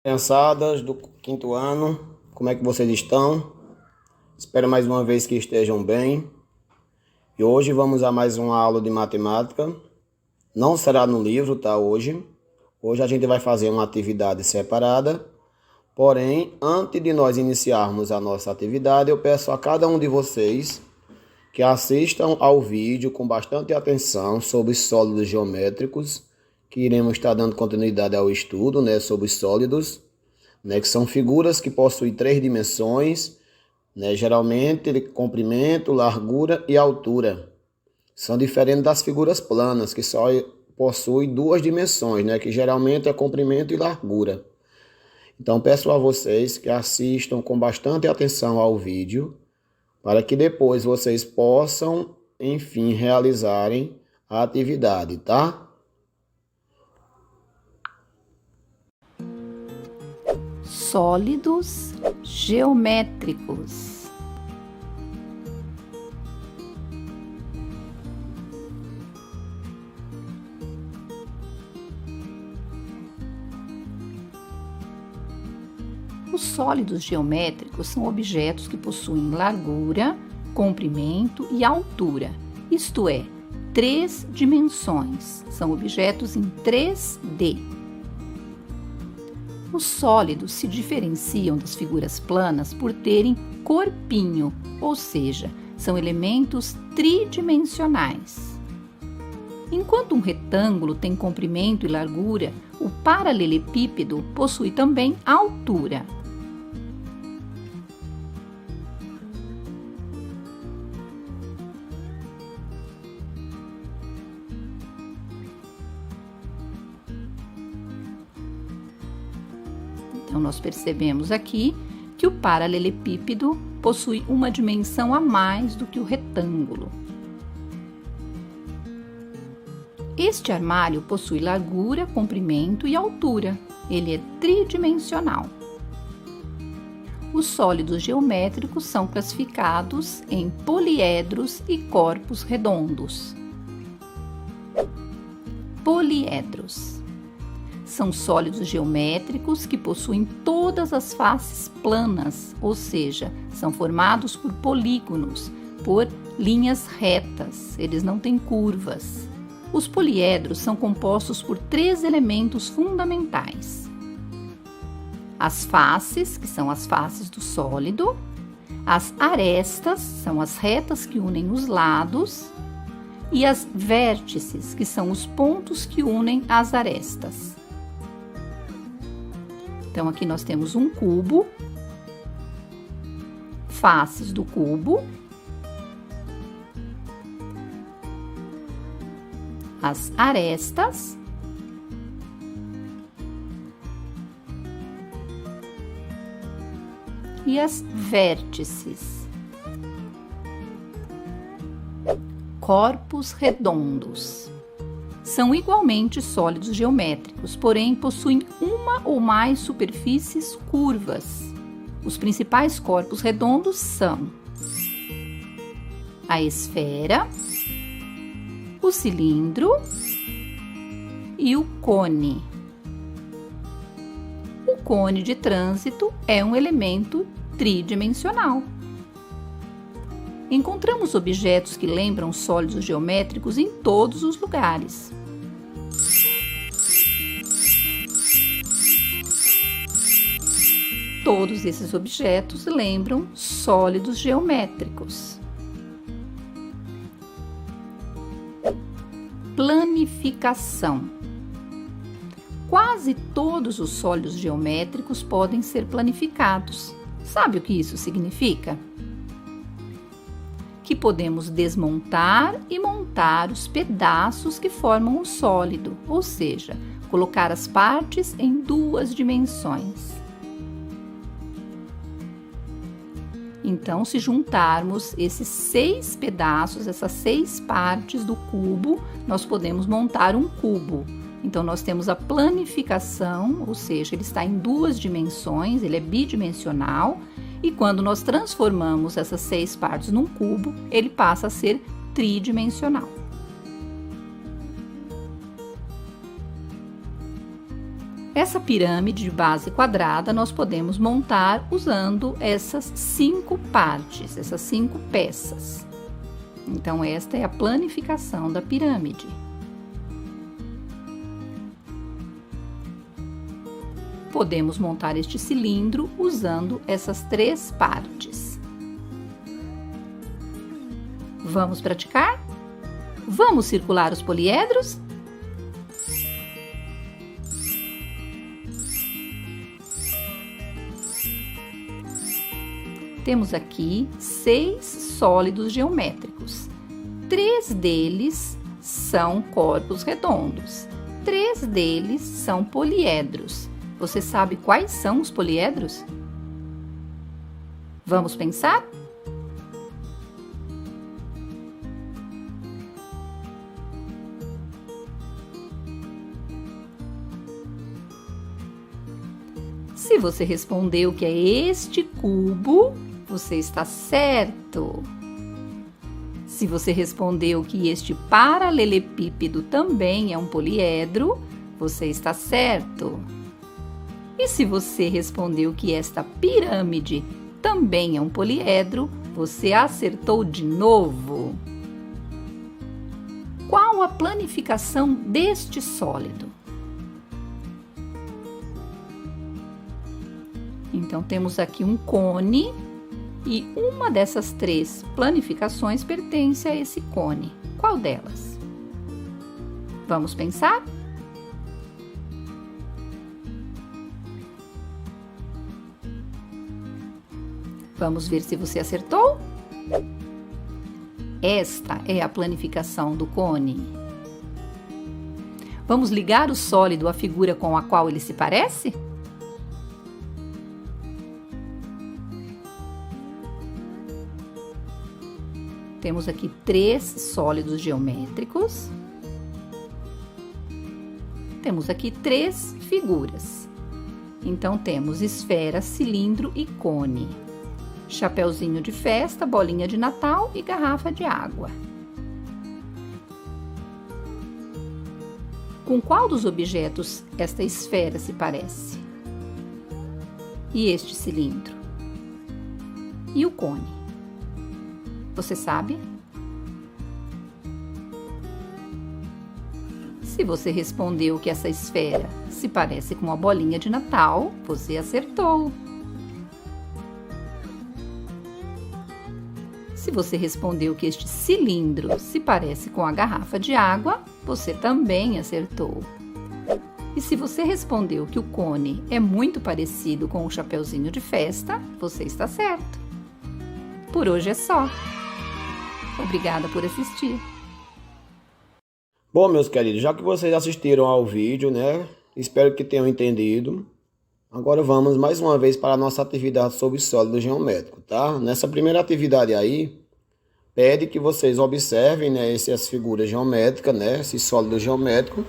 Criançadas do quinto ano, como é que vocês estão? Espero mais uma vez que estejam bem. E hoje vamos a mais uma aula de matemática. Não será no livro, tá? Hoje a gente vai fazer uma atividade separada. Porém, antes de nós iniciarmos a nossa atividade, eu peço a cada um de vocês que assistam ao vídeo com bastante atenção sobre os sólidos geométricos, que iremos estar dando continuidade ao estudo, sobre os sólidos, que são figuras que possuem três dimensões, geralmente comprimento, largura e altura. São diferentes das figuras planas, que só possuem duas dimensões, que geralmente é comprimento e largura. Então peço a vocês que assistam com bastante atenção ao vídeo, para que depois vocês possam, enfim, realizarem a atividade, tá? Sólidos geométricos. Os sólidos geométricos são objetos que possuem largura, comprimento e altura, isto é, três dimensões. São objetos em 3D. Os sólidos se diferenciam das figuras planas por terem corpinho, ou seja, são elementos tridimensionais. Enquanto um retângulo tem comprimento e largura, o paralelepípedo possui também altura. Então, nós percebemos aqui que o paralelepípedo possui uma dimensão a mais do que o retângulo. Este armário possui largura, comprimento e altura. Ele é tridimensional. Os sólidos geométricos são classificados em poliedros e corpos redondos. Poliedros são sólidos geométricos que possuem todas as faces planas, ou seja, são formados por polígonos, por linhas retas, eles não têm curvas. Os poliedros são compostos por três elementos fundamentais: as faces, que são as faces do sólido, as arestas, são as retas que unem os lados, e as vértices, que são os pontos que unem as arestas. Então, aqui nós temos um cubo, faces do cubo, as arestas, e as vértices. Corpos redondos. São igualmente sólidos geométricos, porém possuem uma ou mais superfícies curvas. Os principais corpos redondos são a esfera, o cilindro e o cone. O cone de trânsito é um elemento tridimensional. Encontramos objetos que lembram sólidos geométricos em todos os lugares. Todos esses objetos lembram sólidos geométricos. Planificação. Quase todos os sólidos geométricos podem ser planificados. Sabe o que isso significa? Que podemos desmontar e montar os pedaços que formam o sólido, ou seja, colocar as partes em duas dimensões. Então, se juntarmos esses 6 pedaços, essas 6 partes do cubo, nós podemos montar um cubo. Então, nós temos a planificação, ou seja, ele está em duas dimensões, ele é bidimensional, e quando nós transformamos essas 6 partes num cubo, ele passa a ser tridimensional. Essa pirâmide de base quadrada nós podemos montar usando essas 5 partes, essas 5 peças. Então, esta é a planificação da pirâmide. Podemos montar este cilindro usando essas 3 partes. Vamos praticar? Vamos circular os poliedros? Temos aqui 6 sólidos geométricos. 3 deles são corpos redondos. 3 deles são poliedros. Você sabe quais são os poliedros? Vamos pensar? Se você respondeu que é este cubo, você está certo. Se você respondeu que este paralelepípedo também é um poliedro, você está certo. E se você respondeu que esta pirâmide também é um poliedro, você acertou de novo. Qual a planificação deste sólido? Então, temos aqui um cone e uma dessas 3 planificações pertence a esse cone. Qual delas? Vamos pensar? Vamos ver se você acertou? Esta é a planificação do cone. Vamos ligar o sólido à figura com a qual ele se parece? Temos aqui 3 sólidos geométricos. Temos aqui 3 figuras. Então, temos esfera, cilindro e cone. Chapeuzinho de festa, bolinha de Natal e garrafa de água. Com qual dos objetos esta esfera se parece? E este cilindro? E o cone? Você sabe? Se você respondeu que essa esfera se parece com a bolinha de Natal, você acertou. Se você respondeu que este cilindro se parece com a garrafa de água, você também acertou. E se você respondeu que o cone é muito parecido com o chapeuzinho de festa, você está certo. Por hoje é só. Obrigada por assistir. Bom, meus queridos, já que vocês assistiram ao vídeo, né? Espero que tenham entendido. Agora vamos mais uma vez para a nossa atividade sobre sólido geométrico, tá? Nessa primeira atividade aí, pede que vocês observem, né, essas figuras geométricas, né, esse sólido geométrico,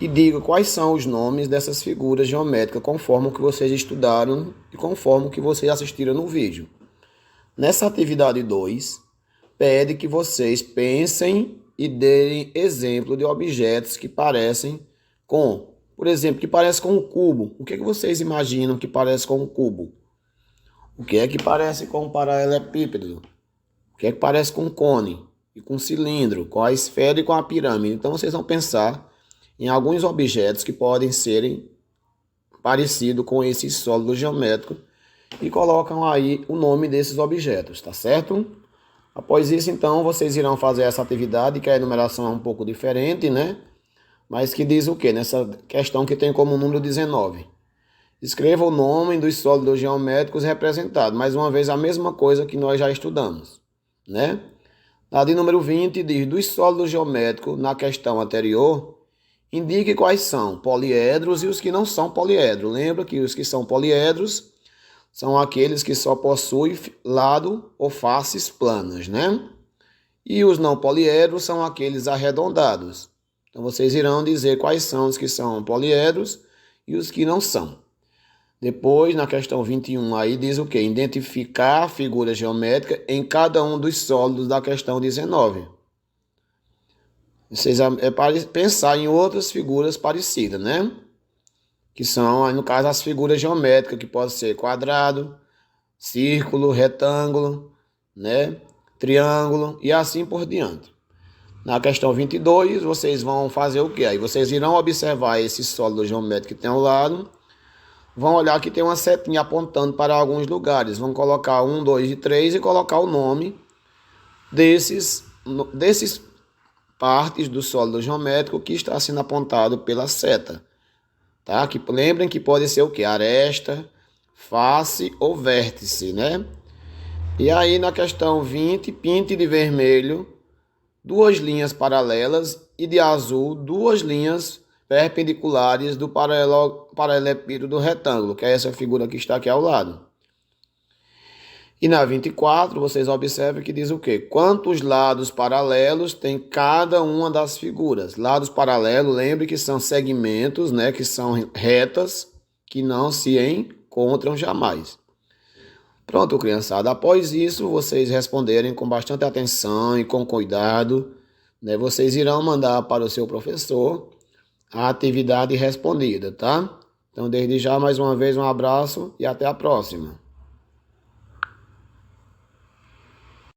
e digam quais são os nomes dessas figuras geométricas, conforme o que vocês estudaram e conforme o que vocês assistiram no vídeo. Nessa atividade 2, pede que vocês pensem e deem exemplo de objetos que parecem com, por exemplo, que parece com um cubo. O que é que vocês imaginam que parece com um cubo? O que é que parece com um paralelepípedo? O que é que parece com um cone? E com um cilindro, com a esfera e com a pirâmide. Então vocês vão pensar em alguns objetos que podem serem parecidos com esse sólido geométrico e colocam aí o nome desses objetos, tá certo? Após isso, então, vocês irão fazer essa atividade, que a enumeração é um pouco diferente, né? Mas que diz o quê? Nessa questão que tem como número 19. Escreva o nome dos sólidos geométricos representados. Mais uma vez, a mesma coisa que nós já estudamos, né? Na de número 20, diz, dos sólidos geométricos, na questão anterior, indique quais são poliedros e os que não são poliedros. Lembra que os que são poliedros são aqueles que só possuem lado ou faces planas, né? E os não poliedros são aqueles arredondados. Então, vocês irão dizer quais são os que são poliedros e os que não são. Depois, na questão 21, aí diz o quê? Identificar a figura geométrica em cada um dos sólidos da questão 19. Vocês pensar em outras figuras parecidas, né? que são, aí no caso, as figuras geométricas, que pode ser quadrado, círculo, retângulo, né? Triângulo e assim por diante. Na questão 22, vocês vão fazer o quê? Aí vocês irão observar esse sólido geométrico que tem ao lado, vão olhar que tem uma setinha apontando para alguns lugares, vão colocar 1, 2 e 3 e colocar o nome desses partes do sólido geométrico que está sendo apontado pela seta. Tá? Que, lembrem que pode ser o quê? Aresta, face ou vértice, né? E aí na questão 20, pinte de vermelho 2 linhas paralelas e de azul 2 linhas perpendiculares do paralelepípedo do retângulo, que é essa figura que está aqui ao lado. E na 24, vocês observam que diz o quê? Quantos lados paralelos tem cada uma das figuras? Lados paralelos, lembre que são segmentos, né, que são retas, que não se encontram jamais. Pronto, criançada. Após isso, vocês responderem com bastante atenção e com cuidado, né? Vocês irão mandar para o seu professor a atividade respondida, tá? Então, desde já, mais uma vez, um abraço e até a próxima.